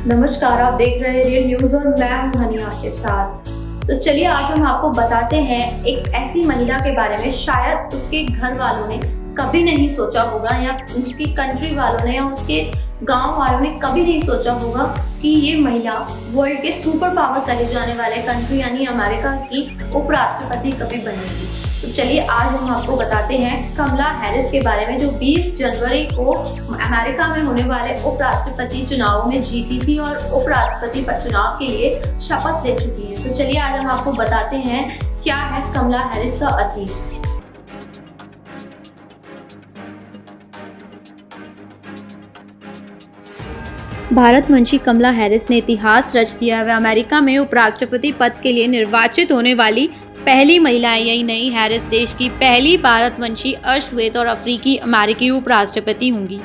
नमस्कार, आप देख रहे हैं रियल न्यूज और मैं हूं धनी आपके साथ। तो चलिए आज हम आपको बताते हैं एक ऐसी महिला के बारे में, शायद उसके घर वालों ने कभी नहीं सोचा होगा या उसकी कंट्री वालों ने या उसके गांव वालों ने कभी नहीं सोचा होगा कि ये महिला वर्ल्ड के सुपर पावर कहे जाने वाले कंट्री यानी अमेरिका की उपराष्ट्रपति कभी बनेगी। तो चलिए आज हम आपको बताते हैं कमला हैरिस के बारे में, जो 20 जनवरी को अमेरिका में होने वाले उपराष्ट्रपति चुनाव में जीती थी और उपराष्ट्रपति चुनाव के लिए शपथ ले चुकी है। तो चलिए आज हम आपको बताते हैं क्या है कमला हैरिस का अतीत। भारतवंशी कमला हैरिस ने इतिहास रच दिया। वह अमेरिका में उपराष्ट्रपति पद के लिए निर्वाचित होने वाली पहली महिला है। यही नहीं, हैरिस देश की पहली भारतवंशी अश्वेत और अफ्रीकी अमेरिकी उपराष्ट्रपति होंगी।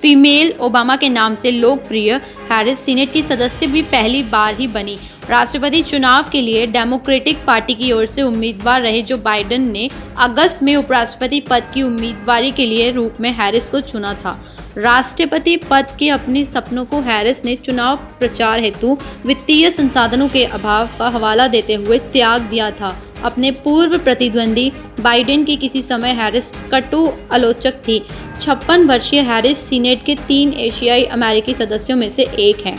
फीमेल ओबामा के नाम से लोकप्रिय हैरिस सीनेट की सदस्य भी पहली बार ही बनी। राष्ट्रपति चुनाव के लिए डेमोक्रेटिक पार्टी की ओर से उम्मीदवार रहे जो बाइडेन ने अगस्त में उपराष्ट्रपति पद की उम्मीदवारी के लिए रूप में हैरिस को चुना था। राष्ट्रपति पद के अपने सपनों को हैरिस ने चुनाव प्रचार हेतु वित्तीय संसाधनों के अभाव का हवाला देते हुए त्याग दिया था। अपने पूर्व प्रतिद्वंदी बाइडेन की किसी समय हैरिस कटु आलोचक थी। 56 वर्षीय हैरिस सीनेट के 3 एशियाई अमेरिकी सदस्यों में से एक हैं।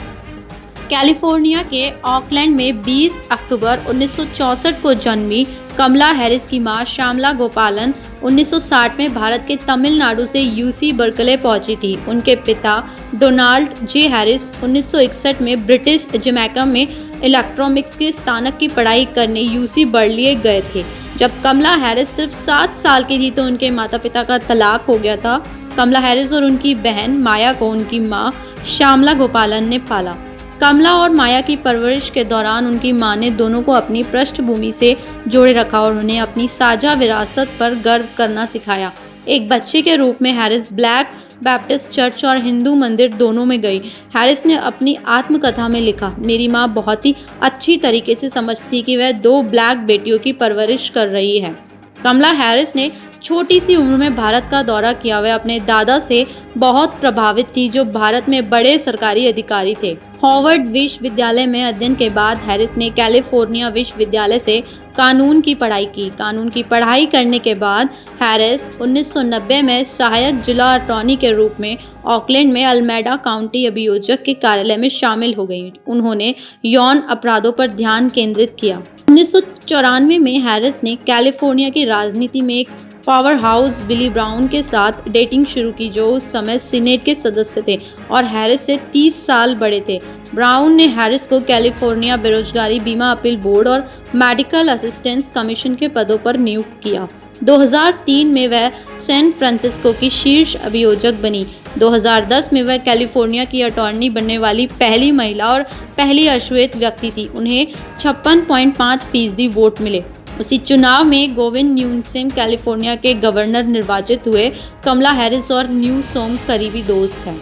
कैलिफोर्निया के ऑकलैंड में 20 अक्टूबर 1964 को जन्मी कमला हैरिस की मां श्यामला गोपालन 1960 में भारत के तमिलनाडु से यूसी बर्कले पहुंची थी। उनके पिता डोनाल्ड जे हैरिस 1961 में ब्रिटिश जमैका में इलेक्ट्रॉनिक्स के स्नातक की पढ़ाई करने यूसी बर्कले गए थे। जब कमला हैरिस सिर्फ 7 साल की थी तो उनके माता पिता का तलाक हो गया था। कमला हैरिस और उनकी बहन माया को उनकी मां श्यामला गोपालन ने पाला। कमला और माया की परवरिश के दौरान उनकी मां ने दोनों को अपनी पृष्ठभूमि से जोड़े रखा और उन्हें अपनी साझा विरासत पर गर्व करना सिखाया। एक बच्चे के रूप में हैरिस ब्लैक बैप्टिस्ट चर्च और हिंदू मंदिर दोनों में गई। हैरिस ने अपनी आत्मकथा में लिखा, मेरी मां बहुत ही अच्छी तरीके से समझती कि वह 2 ब्लैक बेटियों की परवरिश कर रही है। कमला हैरिस ने छोटी सी उम्र में भारत का दौरा किया। वह अपने दादा से बहुत प्रभावित थी जो भारत में बड़े सरकारी अधिकारी थे। हार्वर्ड विश्वविद्यालय में अध्ययन के बाद हैरिस ने कैलिफोर्निया विश्वविद्यालय से कानून की पढ़ाई की। कानून की पढ़ाई करने के बाद हैरिस 1990 में सहायक जिला अटॉर्नी के रूप में ऑकलैंड में अल्मेडा काउंटी अभियोजक के कार्यालय में शामिल हो गई। उन्होंने यौन अपराधों पर ध्यान केंद्रित किया। 1994 में हैरिस ने कैलिफोर्निया की राजनीति में एक पावर हाउस बिली ब्राउन के साथ डेटिंग शुरू की जो उस समय सीनेट के सदस्य थे और हैरिस से 30 साल बड़े थे। ब्राउन ने हैरिस को कैलिफोर्निया बेरोजगारी बीमा अपील बोर्ड और मेडिकल असिस्टेंस कमीशन के पदों पर नियुक्त किया। 2003 में वह सैन फ्रांसिस्को की शीर्ष अभियोजक बनी। 2010 में वह कैलिफोर्निया की अटॉर्नी बनने वाली पहली महिला और पहली अश्वेत व्यक्ति थी। उन्हें 56.5% वोट मिले। उसी चुनाव में गोविंद न्यूसोम कैलिफोर्निया के गवर्नर निर्वाचित हुए। कमला हैरिस और न्यूसोम करीबी दोस्त हैं।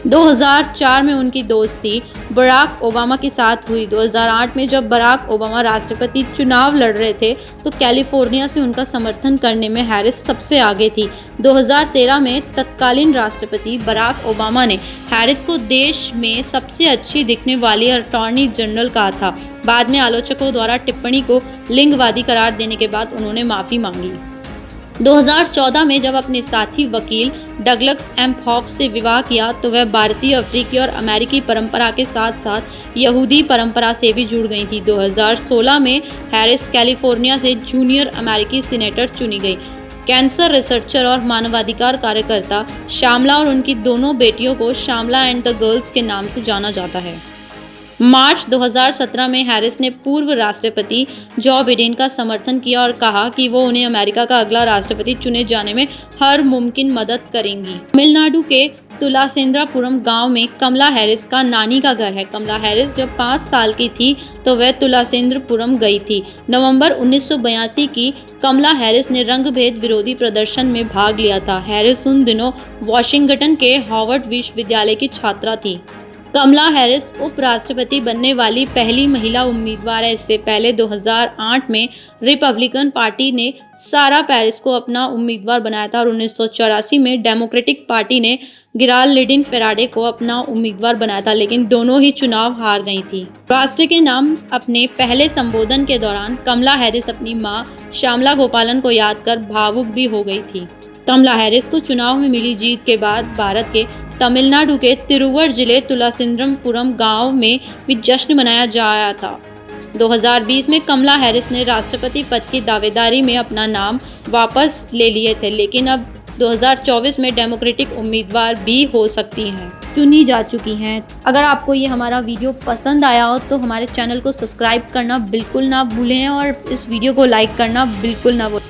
2004 में उनकी दोस्ती बराक ओबामा के साथ हुई। 2008 में जब बराक ओबामा राष्ट्रपति चुनाव लड़ रहे थे तो कैलिफोर्निया से उनका समर्थन करने में हैरिस सबसे आगे थी। 2013 में तत्कालीन राष्ट्रपति बराक ओबामा ने हैरिस को देश में सबसे अच्छी दिखने वाली अटॉर्नी जनरल कहा था। बाद में आलोचकों द्वारा टिप्पणी को लिंगवादी करार देने के बाद उन्होंने माफी मांगी। 2014 में जब अपने साथी वकील डगलस एम्पहॉफ से विवाह किया तो वह भारतीय, अफ्रीकी और अमेरिकी परंपरा के साथ साथ यहूदी परंपरा से भी जुड़ गई थी। 2016 में हैरिस कैलिफोर्निया से जूनियर अमेरिकी सीनेटर चुनी गई। कैंसर रिसर्चर और मानवाधिकार कार्यकर्ता श्यामला और उनकी दोनों बेटियों को श्यामला एंड द गर्ल्स के नाम से जाना जाता है। मार्च 2017 में हैरिस ने पूर्व राष्ट्रपति जो बिडेन का समर्थन किया और कहा कि वो उन्हें अमेरिका का अगला राष्ट्रपति चुने जाने में हर मुमकिन मदद करेंगी। तमिलनाडु के तुलासेंद्रापुरम गांव में कमला हैरिस का नानी का घर है। कमला हैरिस जब 5 साल की थी तो वह तुलासेंद्रपुरम गई थी। नवंबर 1982 की कमला हैरिस ने रंगभेद विरोधी प्रदर्शन में भाग लिया था। हैरिस उन दिनों वाशिंगटन के हार्वर्ड विश्वविद्यालय की छात्रा थी। कमला हैरिस उपराष्ट्रपति बनने वाली पहली महिला उम्मीदवार है। इससे पहले 2008 में रिपब्लिकन पार्टी ने सारा पैरिस को अपना उम्मीदवार बनाया था और 1984 में डेमोक्रेटिक पार्टी ने गिराल्डिन फेराडे को अपना उम्मीदवार बनाया था, लेकिन दोनों ही चुनाव हार गई थी। राष्ट्र के नाम अपने पहले संबोधन के दौरान कमला हैरिस अपनी मां श्यामला गोपालन को याद कर भावुक भी हो गई थी। कमला हैरिस को चुनाव में मिली जीत के बाद भारत के तमिलनाडु के तिरुवर जिले तुलासिंद्रमपुरम गांव में भी जश्न मनाया जा रहा था। 2020 में कमला हैरिस ने राष्ट्रपति पद की दावेदारी में अपना नाम वापस ले लिए थे, लेकिन अब 2024 में डेमोक्रेटिक उम्मीदवार भी हो सकती हैं, चुनी जा चुकी हैं। अगर आपको ये हमारा वीडियो पसंद आया हो तो हमारे चैनल को सब्सक्राइब करना बिल्कुल ना भूलें और इस वीडियो को लाइक करना बिल्कुल ना भूलें।